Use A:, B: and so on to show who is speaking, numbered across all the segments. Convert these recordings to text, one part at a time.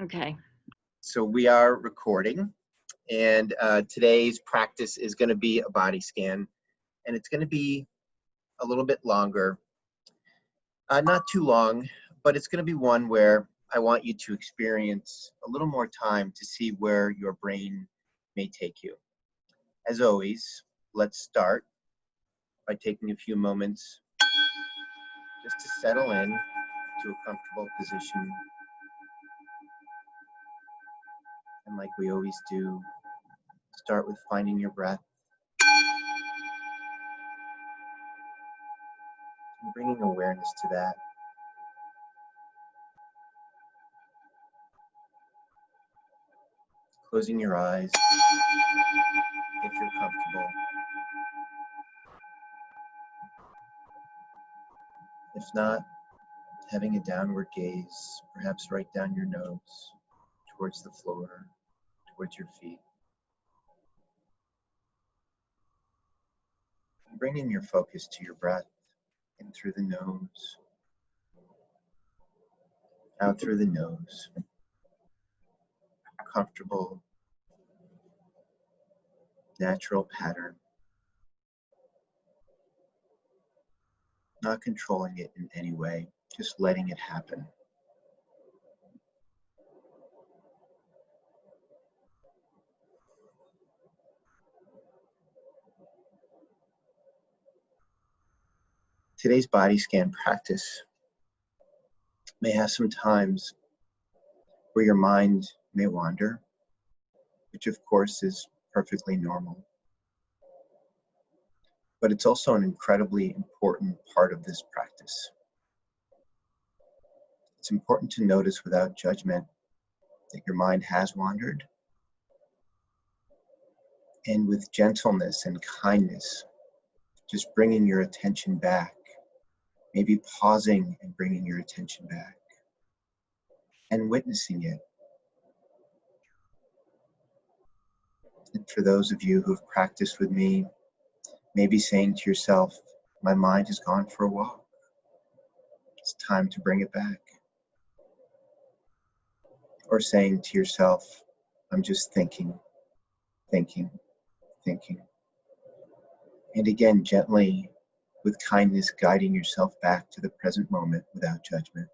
A: Okay.
B: So we are recording, and today's practice is going to be a body scan, and it's going to be a little bit longer. Not too long, but it's going to be one where I want you to experience a little more time to see where your brain may take you. As always, let's start by taking a few moments just to settle in to a comfortable position. And like we always do, start with finding your breath and bringing awareness to that. Closing your eyes if you're comfortable. If not, having a downward gaze, perhaps right down your nose, towards the floor, towards your feet. Bringing your focus to your breath, in through the nose, out through the nose. A comfortable, natural pattern. Not controlling it in any way, just letting it happen. Today's body scan practice may have some times where your mind may wander, which of course is perfectly normal. But it's also an incredibly important part of this practice. It's important to notice without judgment that your mind has wandered, and with gentleness and kindness, just bringing your attention back, maybe pausing and bringing your attention back, and witnessing it. And for those of you who have practiced with me, maybe saying to yourself, my mind has gone for a walk. It's time to bring it back. Or saying to yourself, I'm just thinking, thinking, thinking. And again, gently, with kindness, guiding yourself back to the present moment without judgment.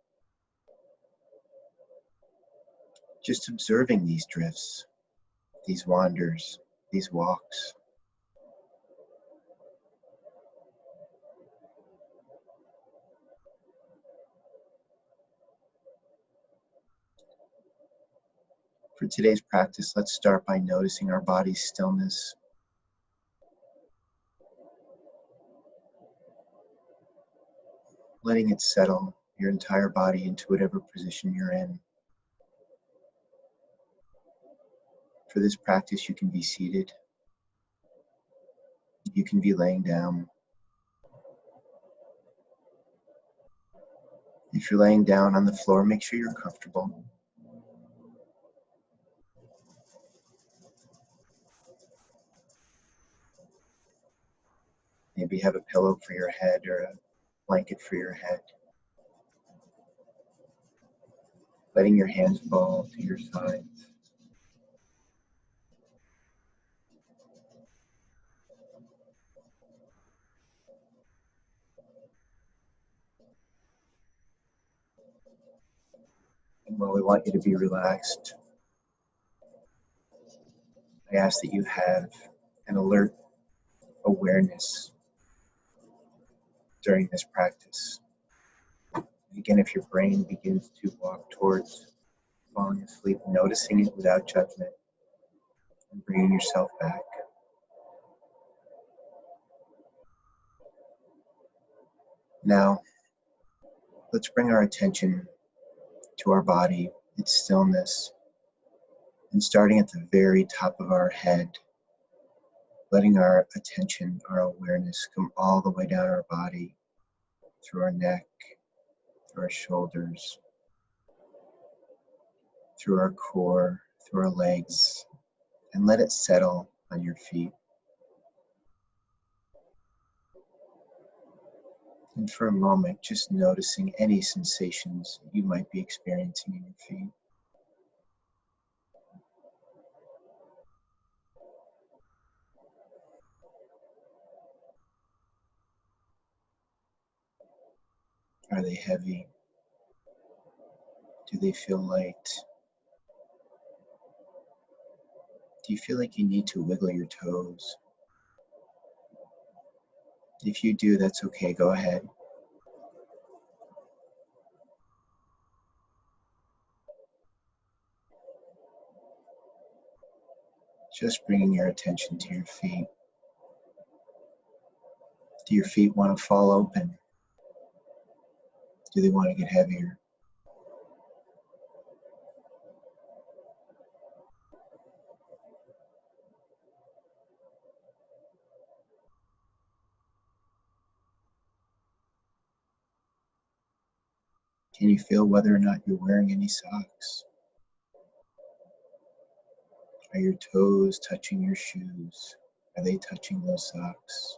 B: Just observing these drifts, these wanders, these walks. For today's practice, let's start by noticing our body's stillness. Letting it settle your entire body into whatever position you're in. For this practice, you can be seated. You can be laying down. If you're laying down on the floor, make sure you're comfortable. Maybe have a pillow for your head or a blanket for your head. Letting your hands fall to your sides. And while we want you to be relaxed, I ask that you have an alert awareness during this practice. Again, if your brain begins to walk towards falling asleep, noticing it without judgment and bringing yourself back. Now, let's bring our attention to our body, its stillness, and starting at the very top of our head, letting our attention, our awareness come all the way down our body, through our neck, through our shoulders, through our core, through our legs, and let it settle on your feet. And for a moment, just noticing any sensations you might be experiencing in your feet. Are they heavy? Do they feel light? Do you feel like you need to wiggle your toes? If you do, that's okay, go ahead. Just bringing your attention to your feet. Do your feet want to fall open? Do they want to get heavier? Can you feel whether or not you're wearing any socks? Are your toes touching your shoes? Are they touching those socks?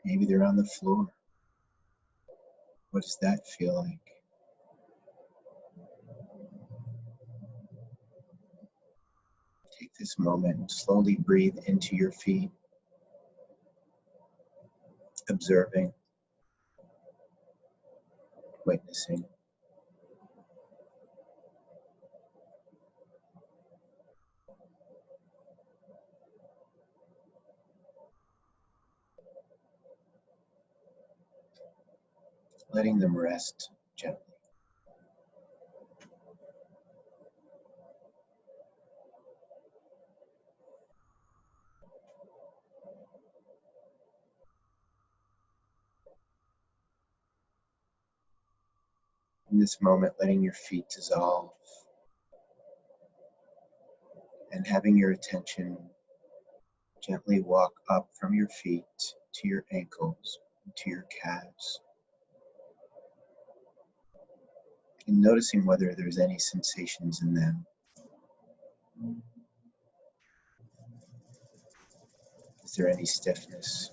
B: Maybe they're on the floor. What does that feel like? Take this moment and slowly breathe into your feet, observing, witnessing. Letting them rest gently. In this moment, letting your feet dissolve and having your attention gently walk up from your feet to your ankles, to your calves. And noticing whether there's any sensations in them. Is there any stiffness?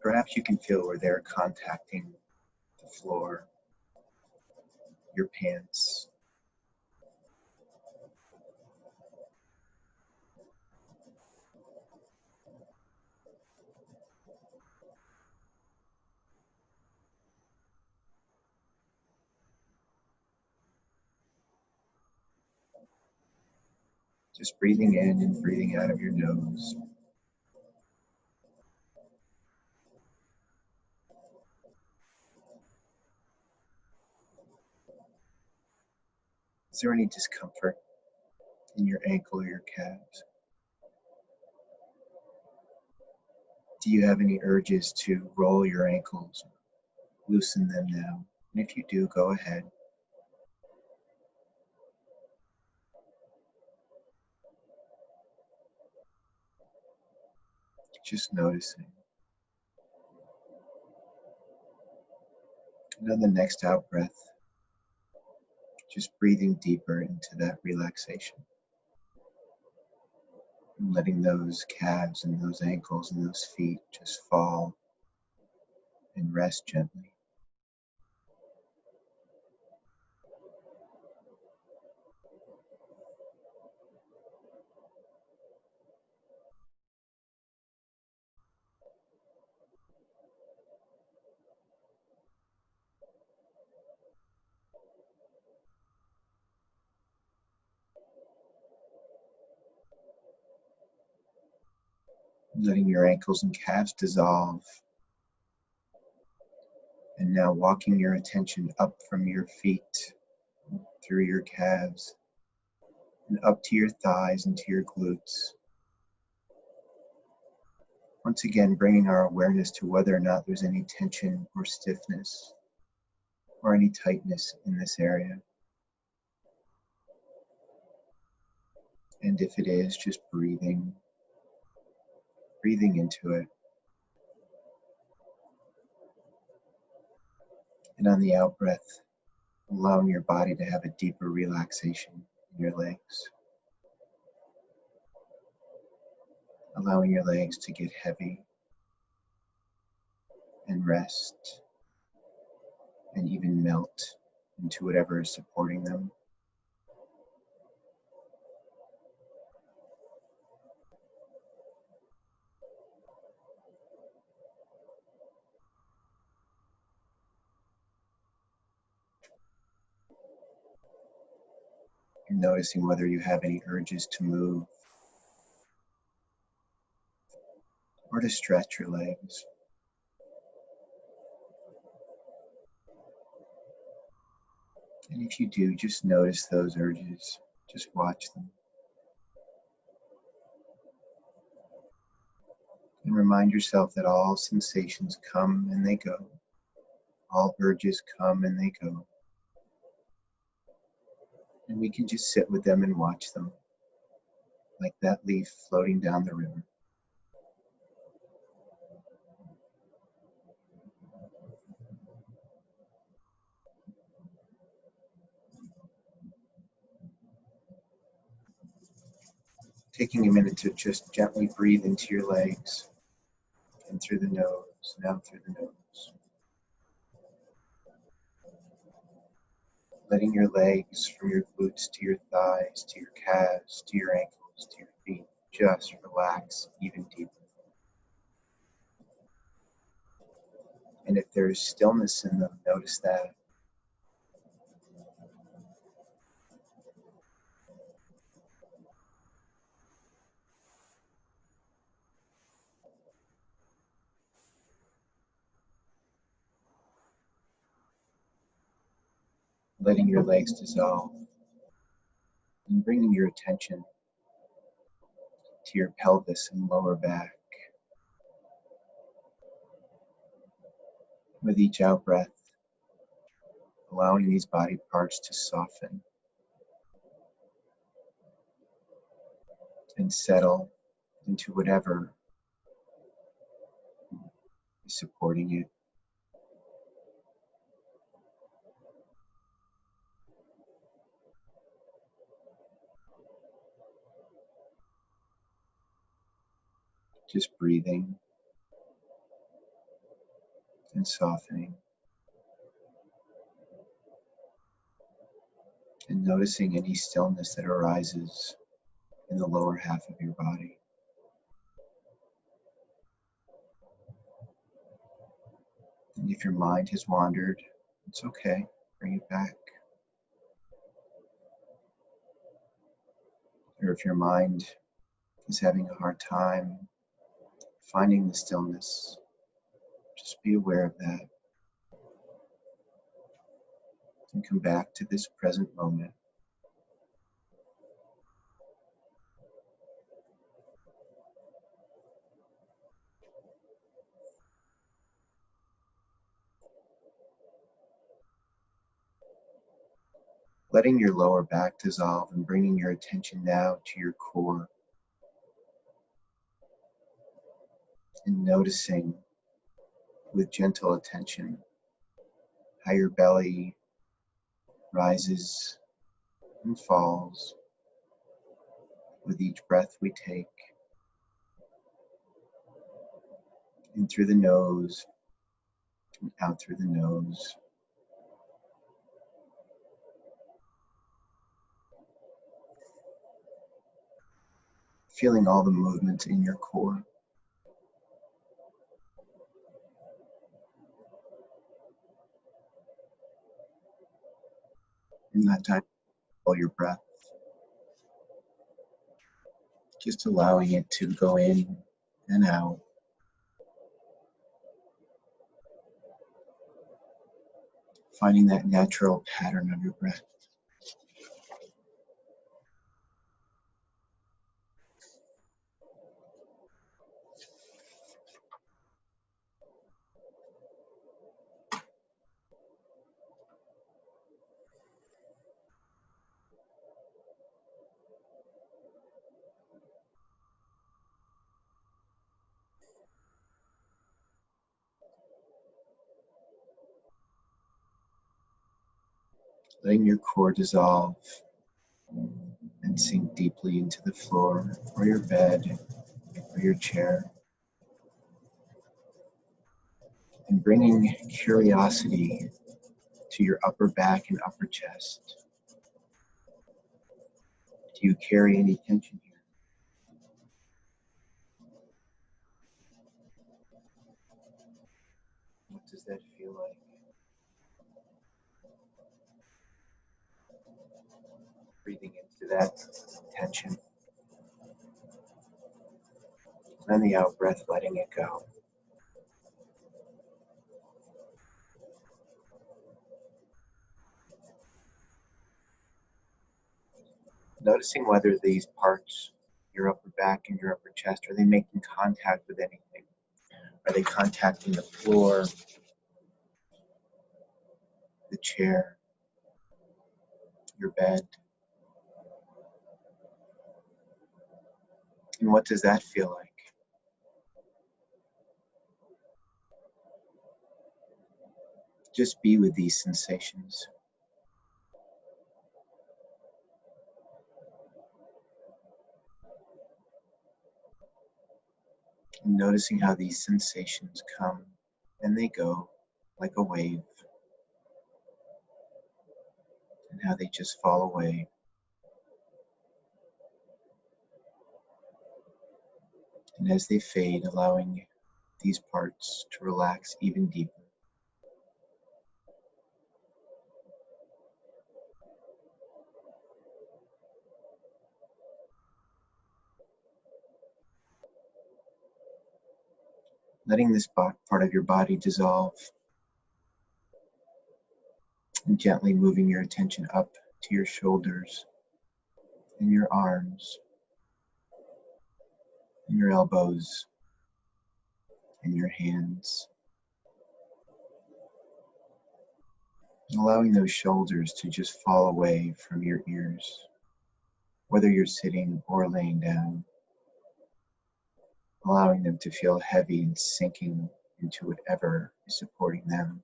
B: Perhaps you can feel where they're contacting the floor, your pants. Just breathing in and breathing out of your nose. Is there any discomfort in your ankle or your calves? Do you have any urges to roll your ankles, loosen them now? And if you do, go ahead. Just noticing. And on the next out breath, just breathing deeper into that relaxation. And letting those calves and those ankles and those feet just fall and rest gently. Letting your ankles and calves dissolve. And now walking your attention up from your feet, through your calves, and up to your thighs and to your glutes. Once again, bringing our awareness to whether or not there's any tension or stiffness or any tightness in this area. And if it is, just breathing into it. And on the out breath, allowing your body to have a deeper relaxation in your legs. Allowing your legs to get heavy and rest and even melt into whatever is supporting them. You're noticing whether you have any urges to move or to stretch your legs. And if you do, just notice those urges. Just watch them. And remind yourself that all sensations come and they go. All urges come and they go. And we can just sit with them and watch them, like that leaf floating down the river. Taking a minute to just gently breathe into your legs, in through the nose, and out through the nose. Letting your legs from your glutes to your thighs, to your calves, to your ankles, to your feet, just relax even deeper. And if there is stillness in them, notice that. Letting your legs dissolve and bringing your attention to your pelvis and lower back. With each out breath, allowing these body parts to soften and settle into whatever is supporting you. Just breathing and softening and noticing any stillness that arises in the lower half of your body. And if your mind has wandered, it's okay, bring it back. Or if your mind is having a hard time finding the stillness, just be aware of that and come back to this present moment. Letting your lower back dissolve and bringing your attention now to your core and noticing with gentle attention how your belly rises and falls with each breath we take in through the nose and out through the nose. Feeling all the movement in your core. In that time, all your breath, just allowing it to go in and out. Finding that natural pattern of your breath. Letting your core dissolve and sink deeply into the floor or your bed or your chair. And bringing curiosity to your upper back and upper chest. Do you carry any tension here? What does that feel like? Breathing into to that tension. And the out breath, letting it go. Noticing whether these parts, your upper back and your upper chest, are they making contact with anything? Are they contacting the floor, the chair, your bed? And what does that feel like? Just be with these sensations. And noticing how these sensations come and they go like a wave, and how they just fall away. And as they fade, allowing these parts to relax even deeper. Letting this part of your body dissolve, and gently moving your attention up to your shoulders and your arms and your elbows and your hands. And allowing those shoulders to just fall away from your ears, whether you're sitting or laying down. Allowing them to feel heavy and sinking into whatever is supporting them.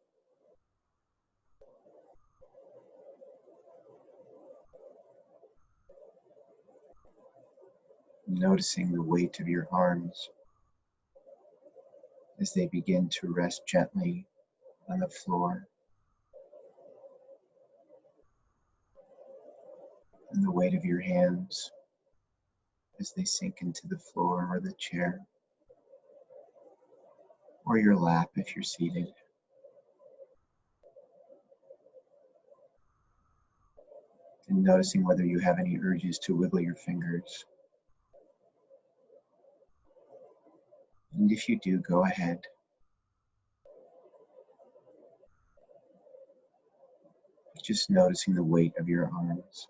B: Noticing the weight of your arms as they begin to rest gently on the floor, and the weight of your hands as they sink into the floor or the chair, or your lap if you're seated. And noticing whether you have any urges to wiggle your fingers. And if you do, go ahead. Just noticing the weight of your arms.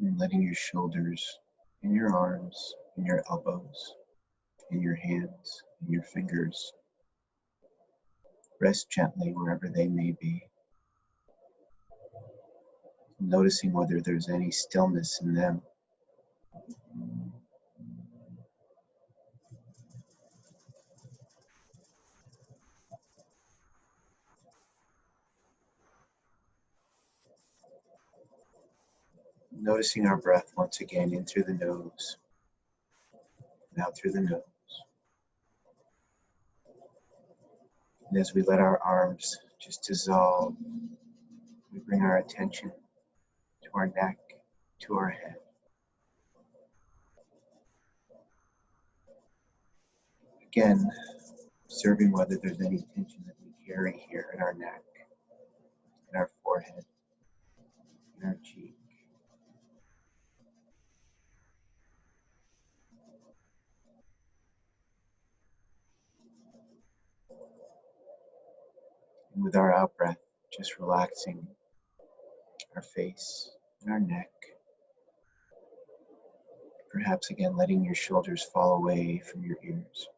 B: And letting your shoulders and your arms and your elbows and your hands and your fingers rest gently wherever they may be. Noticing whether there's any stillness in them. Noticing our breath once again in through the nose and out through the nose. And as we let our arms just dissolve, we bring our attention to our neck, to our head. Again, observing whether there's any tension that we carry here in our neck, in our forehead, in our cheek. And with our out breath, just relaxing our face and our neck. Perhaps again letting your shoulders fall away from your ears.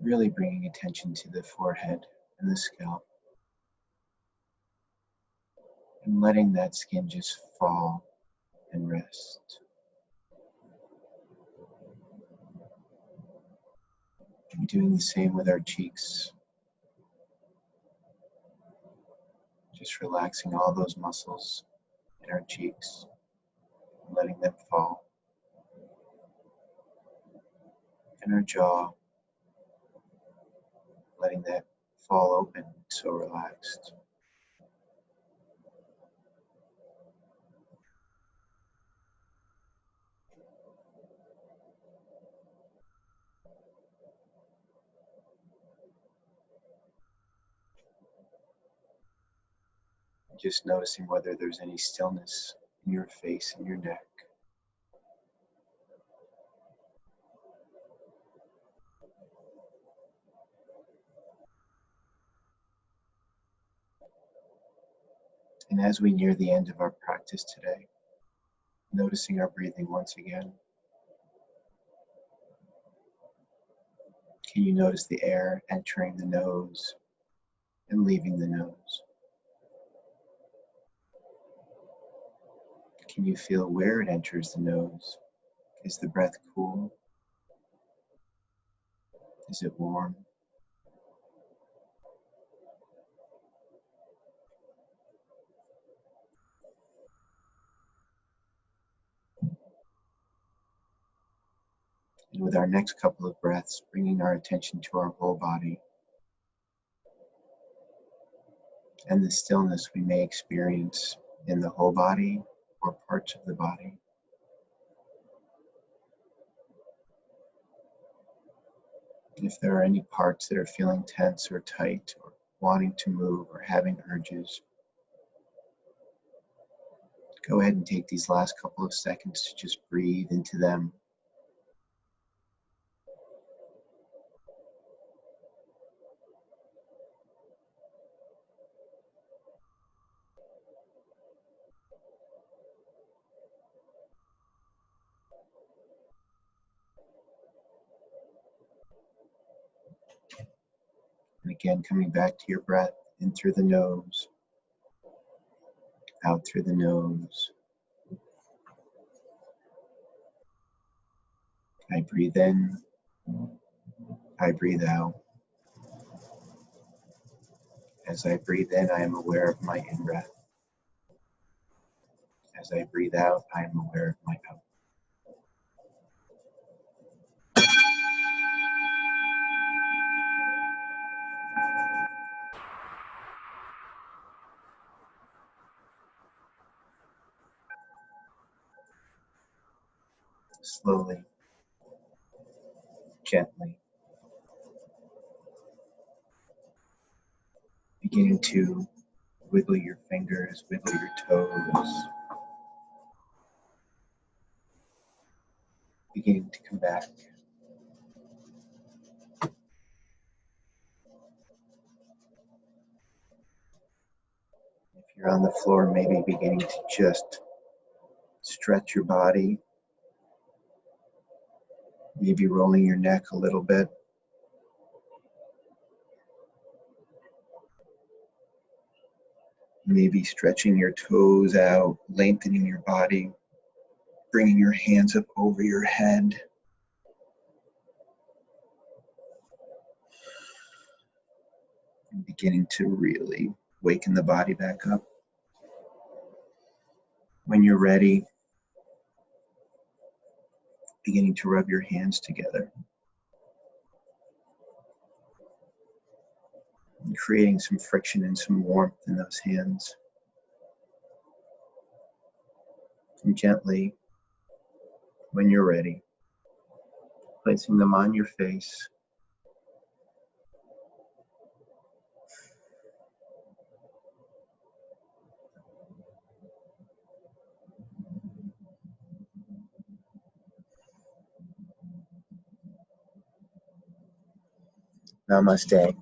B: Really bringing attention to the forehead and the scalp. And letting that skin just fall and rest. And doing the same with our cheeks. Just relaxing all those muscles in our cheeks, and letting them fall. And our jaw, letting that fall open, so relaxed. Just noticing whether there's any stillness in your face and your neck. And as we near the end of our practice today, noticing our breathing once again. Can you notice the air entering the nose and leaving the nose? Can you feel where it enters the nose? Is the breath cool? Is it warm? And with our next couple of breaths, bringing our attention to our whole body and the stillness we may experience in the whole body or parts of the body. If there are any parts that are feeling tense or tight or wanting to move or having urges, go ahead and take these last couple of seconds to just breathe into them. And again, coming back to your breath, in through the nose, out through the nose. I breathe in, I breathe out. As I breathe in, I am aware of my in-breath. As I breathe out, I am aware of my out. Slowly, gently, beginning to wiggle your fingers, wiggle your toes, beginning to come back. If you're on the floor, maybe beginning to just stretch your body, maybe rolling your neck a little bit. Maybe stretching your toes out, lengthening your body, bringing your hands up over your head. And beginning to really waken the body back up. When you're ready, beginning to rub your hands together. And creating some friction and some warmth in those hands. And gently, when you're ready, placing them on your face. Namaste.